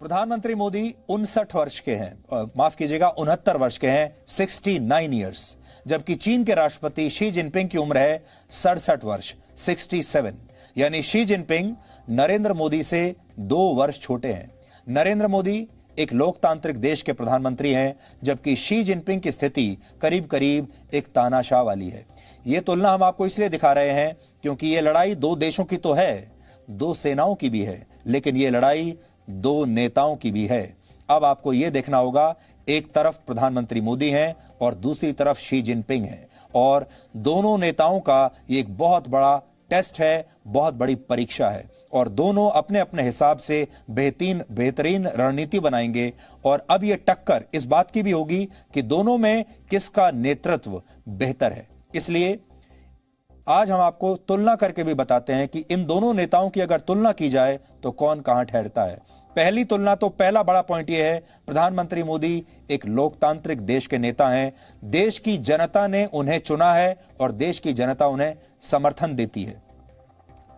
प्रधानमंत्री मोदी 59 वर्ष के हैं, माफ कीजिएगा 69 वर्ष के हैं, 69 ईयर्स, जबकि चीन के राष्ट्रपति शी जिनपिंग की उम्र है 67 वर्ष, 67। यानी शी जिनपिंग नरेंद्र मोदी से 2 वर्ष छोटे हैं। नरेंद्र मोदी एक लोकतांत्रिक देश के प्रधानमंत्री हैं, जबकि शी जिनपिंग की स्थिति करीब करीब एक तानाशाह वाली है। यह तुलना हम आपको इसलिए दिखा रहे हैं क्योंकि यह लड़ाई 2 देशों की तो है, 2 सेनाओं की भी है, लेकिन यह लड़ाई 2 नेताओं की भी है। अब आपको यह देखना होगा, एक तरफ प्रधानमंत्री मोदी हैं और दूसरी तरफ शी जिनपिंग हैं, और दोनों नेताओं का ये एक बहुत बड़ा टेस्ट है, बहुत बड़ी परीक्षा है, और दोनों अपने अपने हिसाब से बेहतरीन रणनीति बनाएंगे। और अब यह टक्कर इस बात की भी होगी कि दोनों में किसका नेतृत्व बेहतर है। इसलिए आज हम आपको तुलना करके भी बताते हैं कि इन दोनों नेताओं की अगर तुलना की जाए तो कौन कहां ठहरता है। पहली तुलना तो पहला बड़ा पॉइंट यह है, प्रधानमंत्री मोदी एक लोकतांत्रिक देश के नेता हैं। देश की जनता ने उन्हें चुना है और देश की जनता उन्हें समर्थन देती है।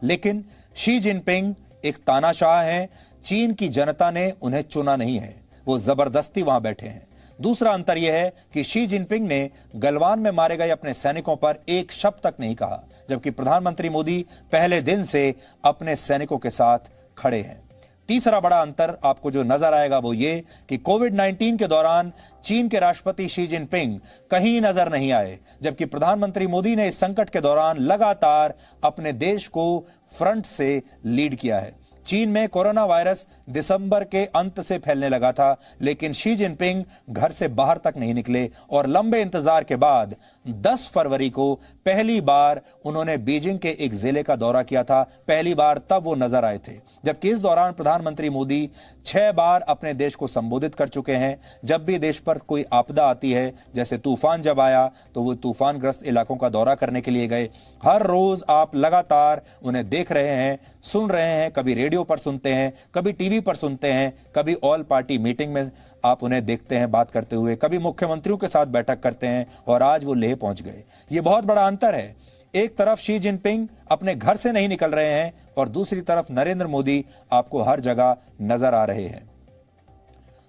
लेकिन शी जिनपिंग एक तानाशाह हैं, चीन की जनता ने उन्हें चुना नहीं है, वो जबरदस्ती वहां बैठे हैं। दूसरा अंतर यह है कि शी जिनपिंग ने गलवान में मारे गए अपने सैनिकों पर एक शब्द तक नहीं कहा, जबकि प्रधानमंत्री मोदी पहले दिन से अपने सैनिकों के साथ खड़े हैं। तीसरा बड़ा अंतर आपको जो नजर आएगा वो ये कि कोविड-19 के दौरान चीन के राष्ट्रपति शी जिनपिंग कहीं नजर नहीं आए, जबकि प्रधानमंत्री मोदी ने इस संकट के दौरान लगातार अपने देश को फ्रंट से लीड किया है। चीन में कोरोना वायरस दिसंबर के अंत से फैलने लगा था, लेकिन शी जिनपिंग घर से बाहर तक नहीं निकले और लंबे इंतजार के बाद 10 फरवरी को पहली बार उन्होंने बीजिंग के एक जिले का दौरा किया था। पहली बार तब वो नजर आए थे, जबकि इस दौरान प्रधानमंत्री मोदी 6 बार अपने देश को संबोधित कर चुके हैं। जब भी देश पर कोई आपदा आती है, जैसे तूफान जब आया तो वो तूफानग्रस्त इलाकों का दौरा करने के लिए गए। हर रोज आप लगातार उन्हें देख रहे हैं, सुन रहे हैं, कभी रेडियो पर सुनते हैं, कभी टीवी पर सुनते हैं, कभी ऑल पार्टी मीटिंग में आप उन्हें देखते हैं बात करते हुए, कभी मुख्यमंत्रियों के साथ बैठक करते हैं, और आज वो लेह पहुंच गए। ये बहुत बड़ा अंतर है। एक तरफ शी जिनपिंग अपने घर से नहीं निकल रहे हैं और दूसरी तरफ नरेंद्र मोदी आपको हर जगह नजर आ रहे हैं।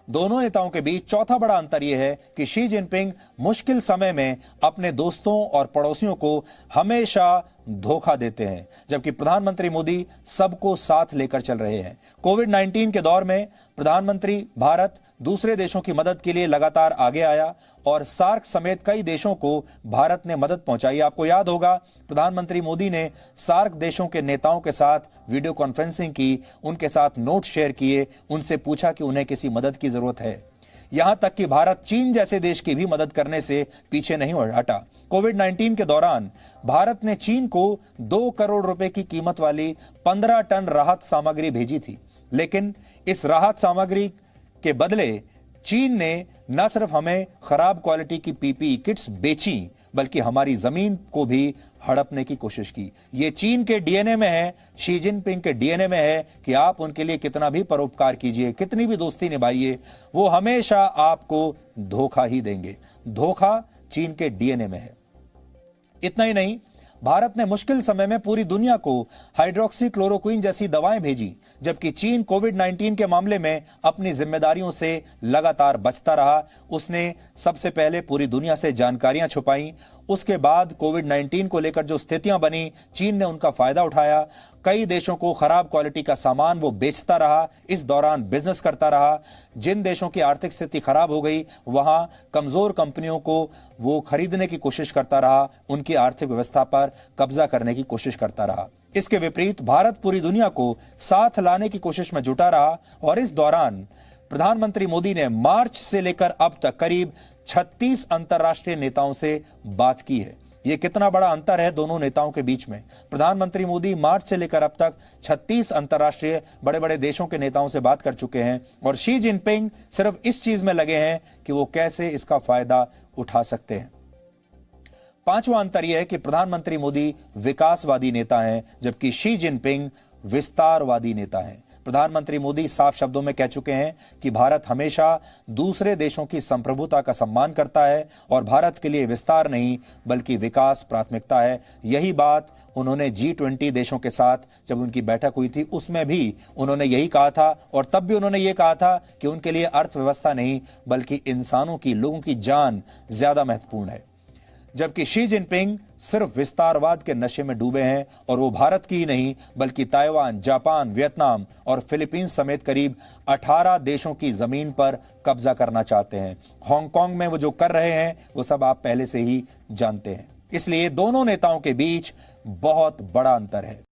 दोनों नेताओं के बीच चौथा बड़ा अंतर यह है कि शी जिनपिंग मुश्किल समय में अपने दोस्तों और पड़ोसियों को हमेशा धोखा देते हैं, जबकि प्रधानमंत्री मोदी सबको साथ लेकर चल रहे हैं। कोविड-19 के दौर में प्रधानमंत्री भारत दूसरे देशों की मदद के लिए लगातार आगे आया और सार्क समेत कई देशों को भारत ने मदद पहुंचाई। आपको याद होगा, प्रधानमंत्री मोदी ने सार्क देशों के नेताओं के साथ वीडियो कॉन्फ्रेंसिंग की, उनके साथ नोट शेयर किए, उनसे पूछा कि उन्हें किसी मदद की जरूरत है। यहां तक कि भारत चीन जैसे देश की भी मदद करने से पीछे नहीं हटा। कोविड-19 के दौरान भारत ने चीन को 2 करोड़ रुपए की कीमत वाली 15 टन राहत सामग्री भेजी थी, लेकिन इस राहत सामग्री के बदले चीन ने न सिर्फ हमें खराब क्वालिटी की पीपीई किट्स बेची, बल्कि हमारी जमीन को भी हड़पने की कोशिश की। ये चीन के डीएनए में है, शी जिनपिंग के डीएनए में है कि आप उनके लिए कितना भी परोपकार कीजिए, कितनी भी दोस्ती निभाइए, वो हमेशा आपको धोखा ही देंगे। धोखा चीन के डीएनए में है। इतना ही नहीं, भारत ने मुश्किल समय में पूरी दुनिया को हाइड्रोक्सी क्लोरोक्विन जैसी दवाएं भेजी, जबकि चीन कोविड-19 के मामले में अपनी जिम्मेदारियों से लगातार बचता रहा। उसने सबसे पहले पूरी दुनिया से जानकारियां छुपाई, उसके बाद कोविड-19 को लेकर जो स्थितियां बनी, चीन ने उनका फायदा उठाया। कई देशों को खराब क्वालिटी का सामान वो बेचता रहा, इस दौरान बिजनेस करता रहा। जिन देशों की आर्थिक स्थिति खराब हो गई, वहां कमजोर कंपनियों को वो खरीदने की कोशिश करता रहा, उनकी आर्थिक व्यवस्था पर कब्जा करने की कोशिश करता रहा। इसके विपरीत भारत पूरी दुनिया को साथ लाने की कोशिश में जुटा रहा, और इस दौरान प्रधानमंत्री मोदी ने मार्च से लेकर अब तक करीब 36 अंतर्राष्ट्रीय नेताओं से बात की है। यह कितना बड़ा अंतर है दोनों नेताओं के बीच में। प्रधानमंत्री मोदी मार्च से लेकर अब तक 36 अंतर्राष्ट्रीय बड़े बड़े देशों के नेताओं से बात कर चुके हैं, और शी जिनपिंग सिर्फ इस चीज में लगे हैं कि वो कैसे इसका फायदा उठा सकते हैं। पांचवा अंतर यह है कि प्रधानमंत्री मोदी विकासवादी नेता हैं, जबकि शी जिनपिंग विस्तारवादी नेता हैं। प्रधानमंत्री मोदी साफ शब्दों में कह चुके हैं कि भारत हमेशा दूसरे देशों की संप्रभुता का सम्मान करता है और भारत के लिए विस्तार नहीं बल्कि विकास प्राथमिकता है। यही बात उन्होंने G20 देशों के साथ जब उनकी बैठक हुई थी उसमें भी उन्होंने यही कहा था, और तब भी उन्होंने ये कहा था कि उनके लिए अर्थव्यवस्था नहीं बल्कि इंसानों की, लोगों की जान ज्यादा महत्वपूर्ण है। जबकि शी जिनपिंग सिर्फ विस्तारवाद के नशे में डूबे हैं और वो भारत की ही नहीं बल्कि ताइवान, जापान, वियतनाम और फिलीपींस समेत करीब 18 देशों की जमीन पर कब्जा करना चाहते हैं। हांगकांग में वो जो कर रहे हैं वो सब आप पहले से ही जानते हैं। इसलिए दोनों नेताओं के बीच बहुत बड़ा अंतर है।